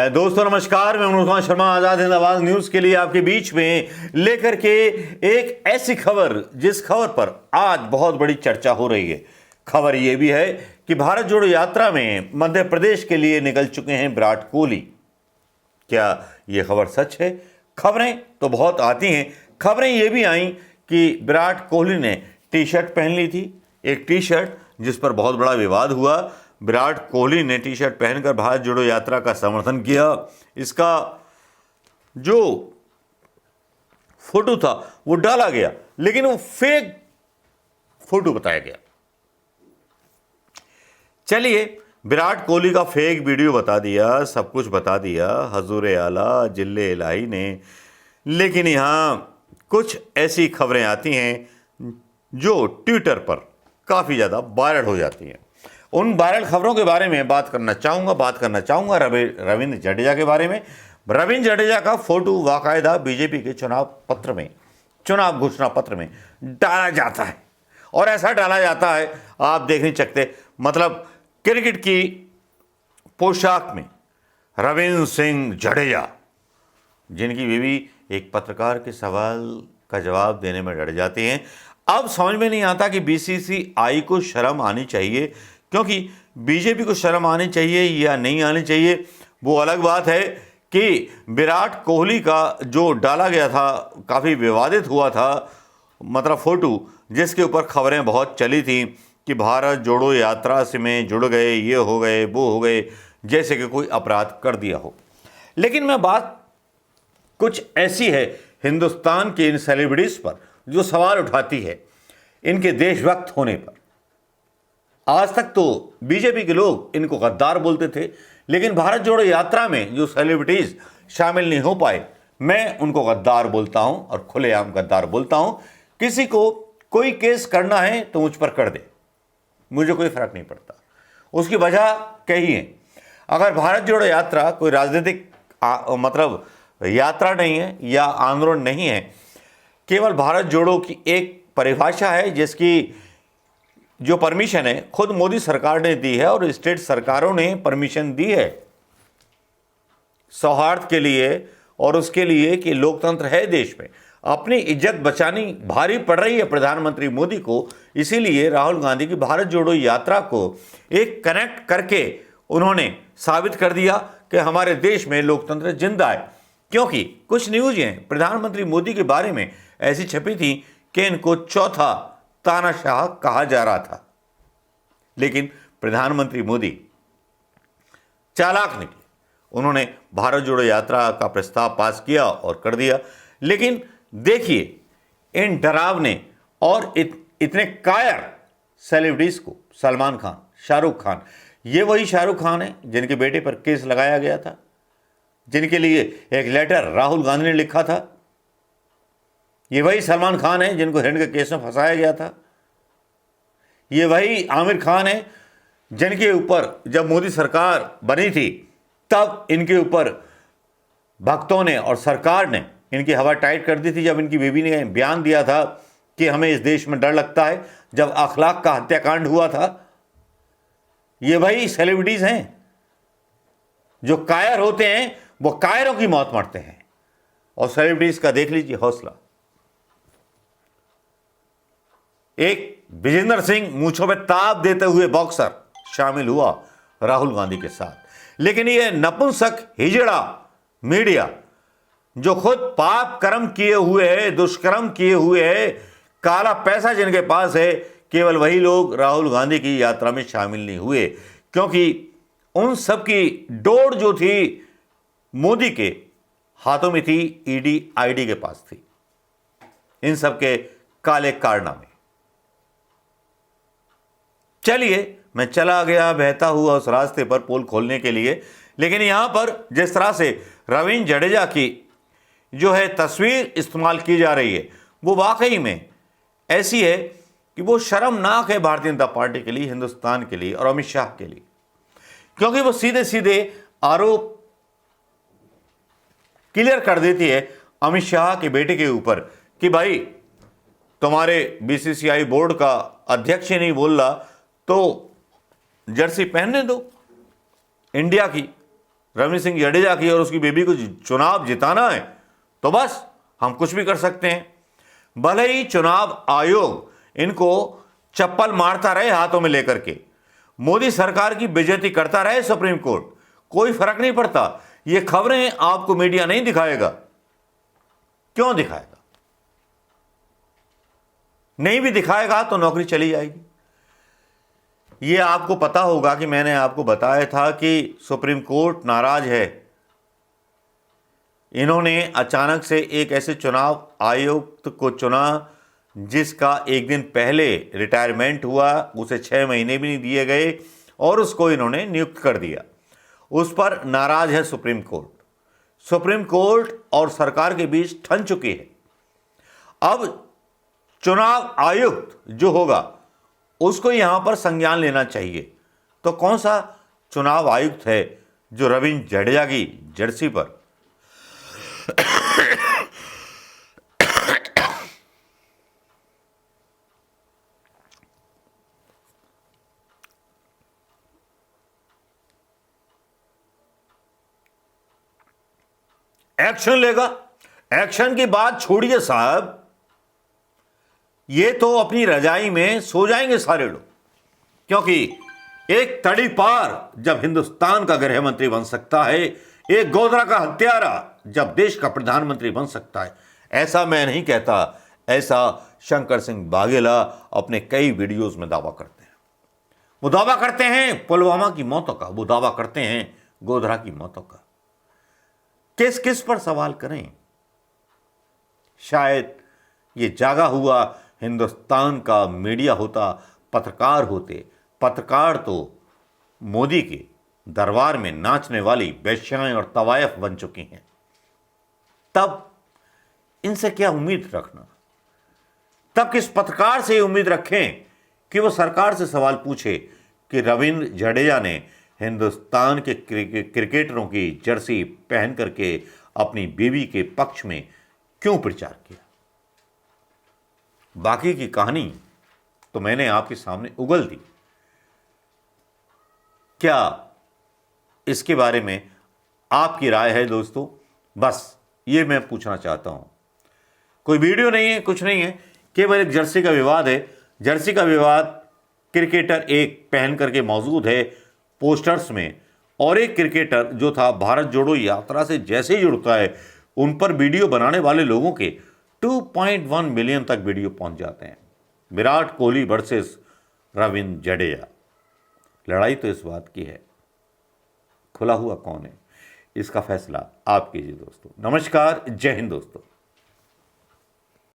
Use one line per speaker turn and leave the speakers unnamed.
दोस्तों नमस्कार, मैं अनुराग शर्मा आजाद हिंद आवाज न्यूज के लिए आपके बीच में लेकर के एक ऐसी खबर जिस खबर पर आज बहुत बड़ी चर्चा हो रही है। खबर यह भी है कि भारत जोड़ो यात्रा में मध्य प्रदेश के लिए निकल चुके हैं विराट कोहली। क्या यह खबर सच है? खबरें तो बहुत आती हैं। खबरें यह भी आई कि विराट कोहली ने टी शर्ट पहन ली थी, एक टी शर्ट जिस पर बहुत बड़ा विवाद हुआ। विराट कोहली ने टी शर्ट पहनकर भारत जोड़ो यात्रा का समर्थन किया। इसका जो फोटो था वो डाला गया, लेकिन वो फेक फोटो बताया गया। चलिए, विराट कोहली का फेक वीडियो बता दिया, सब कुछ बता दिया हजूर आला जिल्ले इलाही ने। लेकिन यहां कुछ ऐसी खबरें आती हैं जो ट्विटर पर काफी ज्यादा वायरल हो जाती हैं। उन वायरल खबरों के बारे में बात करना चाहूंगा रविंद्र जडेजा के बारे में। रविंद्र जडेजा का फोटो बाकायदा बीजेपी के चुनाव घोषणा पत्र में डाला जाता है, और ऐसा डाला जाता है आप देख नहीं सकते। मतलब क्रिकेट की पोशाक में रविंद्र सिंह जडेजा, जिनकी बीवी एक पत्रकार के सवाल का जवाब देने में डर जाती हैं। अब समझ में नहीं आता कि बीसीसीआई को शर्म आनी चाहिए, क्योंकि बीजेपी को शर्म आनी चाहिए या नहीं आनी चाहिए वो अलग बात है। कि विराट कोहली का जो डाला गया था, काफ़ी विवादित हुआ था, मतलब फोटो, जिसके ऊपर खबरें बहुत चली थी कि भारत जोड़ो यात्रा से में जुड़ गए, ये हो गए, वो हो गए, जैसे कि कोई अपराध कर दिया हो। लेकिन मैं बात कुछ ऐसी है हिंदुस्तान के इन सेलिब्रिटीज पर जो सवाल उठाती है इनके देशभक्त होने पर। आज तक तो बीजेपी के लोग इनको गद्दार बोलते थे, लेकिन भारत जोड़ो यात्रा में जो सेलिब्रिटीज शामिल नहीं हो पाए, मैं उनको गद्दार बोलता हूं और खुलेआम गद्दार बोलता हूं। किसी को कोई केस करना है तो मुझ पर कर दे, मुझे कोई फर्क नहीं पड़ता। उसकी वजह कही है। अगर भारत जोड़ो यात्रा कोई राजनीतिक मतलब यात्रा नहीं है या आंदोलन नहीं है, केवल भारत जोड़ो की एक परिभाषा है जिसकी जो परमिशन है खुद मोदी सरकार ने दी है और स्टेट सरकारों ने परमिशन दी है सौहार्द के लिए और उसके लिए कि लोकतंत्र है देश में। अपनी इज्जत बचानी भारी पड़ रही है प्रधानमंत्री मोदी को, इसीलिए राहुल गांधी की भारत जोड़ो यात्रा को एक कनेक्ट करके उन्होंने साबित कर दिया कि हमारे देश में लोकतंत्र जिंदा है। क्योंकि कुछ न्यूज हैं प्रधानमंत्री मोदी के बारे में ऐसी छपी थी कि इनको चौथा तानाशाह कहा जा रहा था, लेकिन प्रधानमंत्री मोदी चालाक निकले। उन्होंने भारत जोड़ो यात्रा का प्रस्ताव पास किया और कर दिया। लेकिन देखिए इन डरावने और इतने कायर सेलिब्रिटीज को, सलमान खान, शाहरुख खान, ये वही शाहरुख खान है जिनके बेटे पर केस लगाया गया था, जिनके लिए एक लेटर राहुल गांधी ने लिखा था। ये वही सलमान खान है जिनको हिरण के केस में फंसाया गया था। ये वही आमिर खान है जिनके ऊपर जब मोदी सरकार बनी थी तब इनके ऊपर भक्तों ने और सरकार ने इनकी हवा टाइट कर दी थी, जब इनकी बीवी ने बयान दिया था कि हमें इस देश में डर लगता है, जब अखलाक का हत्याकांड हुआ था। ये वही सेलिब्रिटीज हैं जो कायर होते हैं, वो कायरों की मौत मरते हैं। और सेलिब्रिटीज का देख लीजिए हौसला। एक विजेंद्र सिंह मूंछों में ताप देते हुए बॉक्सर शामिल हुआ राहुल गांधी के साथ। लेकिन ये नपुंसक हिजड़ा मीडिया जो खुद पाप कर्म किए हुए है, दुष्कर्म किए हुए है, काला पैसा जिनके पास है, केवल वही लोग राहुल गांधी की यात्रा में शामिल नहीं हुए। क्योंकि उन सब की डोर जो थी मोदी के हाथों में थी, ईडी आईडी के पास थी, इन सब के काले कारनामे। चलिए, मैं चला गया बहता हुआ उस रास्ते पर पोल खोलने के लिए। लेकिन यहां पर जिस तरह से रविंद्र जडेजा की जो है तस्वीर इस्तेमाल की जा रही है, वो वाकई में ऐसी है कि वो शर्मनाक है भारतीय जनता पार्टी के लिए, हिंदुस्तान के लिए और अमित शाह के लिए। क्योंकि वो सीधे सीधे आरोप क्लियर कर देती है अमित शाह के बेटे के ऊपर कि भाई तुम्हारे बीसीसीआई बोर्ड का अध्यक्ष ही नहीं बोल रहा तो जर्सी पहनने दो इंडिया की, रविंद्र सिंह जडेजा की और उसकी बेबी को चुनाव जिताना है तो बस हम कुछ भी कर सकते हैं। भले ही चुनाव आयोग इनको चप्पल मारता रहे हाथों में लेकर के, मोदी सरकार की बेइज्जती करता रहे सुप्रीम कोर्ट, कोई फर्क नहीं पड़ता। ये खबरें आपको मीडिया नहीं दिखाएगा। क्यों दिखाएगा? नहीं भी दिखाएगा तो नौकरी चली जाएगी। ये आपको पता होगा कि मैंने आपको बताया था कि सुप्रीम कोर्ट नाराज है। इन्होंने अचानक से एक ऐसे चुनाव आयुक्त को चुना जिसका एक दिन पहले रिटायरमेंट हुआ, उसे 6 महीने भी नहीं दिए गए और उसको इन्होंने नियुक्त कर दिया। उस पर नाराज है सुप्रीम कोर्ट। सुप्रीम कोर्ट और सरकार के बीच ठन चुकी है। अब चुनाव आयुक्त जो होगा उसको यहां पर संज्ञान लेना चाहिए। तो कौन सा चुनाव आयुक्त है जो रविंद्र जडेजा की जर्सी पर एक्शन लेगा? एक्शन की बात छोड़िए साहब, ये तो अपनी रजाई में सो जाएंगे सारे लोग, क्योंकि एक तड़ी पार जब हिंदुस्तान का गृह मंत्री बन सकता है, एक गोधरा का हत्यारा जब देश का प्रधानमंत्री बन सकता है। ऐसा मैं नहीं कहता, ऐसा शंकर सिंह वाघेला अपने कई वीडियोस में दावा करते हैं। वो दावा करते हैं पुलवामा की मौतों का, वो दावा करते हैं गोधरा की मौतों का। किस किस पर सवाल करें? शायद ये जागा हुआ हिंदुस्तान का मीडिया होता, पत्रकार होते। पत्रकार तो मोदी के दरबार में नाचने वाली वेश्याएं और तवायफ बन चुकी हैं। तब इनसे क्या उम्मीद रखना? तब किस पत्रकार से उम्मीद रखें कि वो सरकार से सवाल पूछे कि रविंद्र जडेजा ने हिंदुस्तान के क्रिकेटरों की जर्सी पहन करके अपनी बीवी के पक्ष में क्यों प्रचार किया? बाकी की कहानी तो मैंने आपके सामने उगल दी। क्या इसके बारे में आपकी राय है दोस्तों? बस ये मैं पूछना चाहता हूं। कोई वीडियो नहीं है, कुछ नहीं है, केवल एक जर्सी का विवाद है। जर्सी का विवाद क्रिकेटर एक पहन करके मौजूद है पोस्टर्स में, और एक क्रिकेटर जो था भारत जोड़ो यात्रा से जैसे ही जुड़ता है उन पर वीडियो बनाने वाले लोगों के 2.1 मिलियन तक वीडियो पहुंच जाते हैं। विराट कोहली वर्सेस रविंद्र जडेजा, लड़ाई तो इस बात की है खुला हुआ कौन है, इसका फैसला आप कीजिए दोस्तों। नमस्कार, जय हिंद दोस्तों।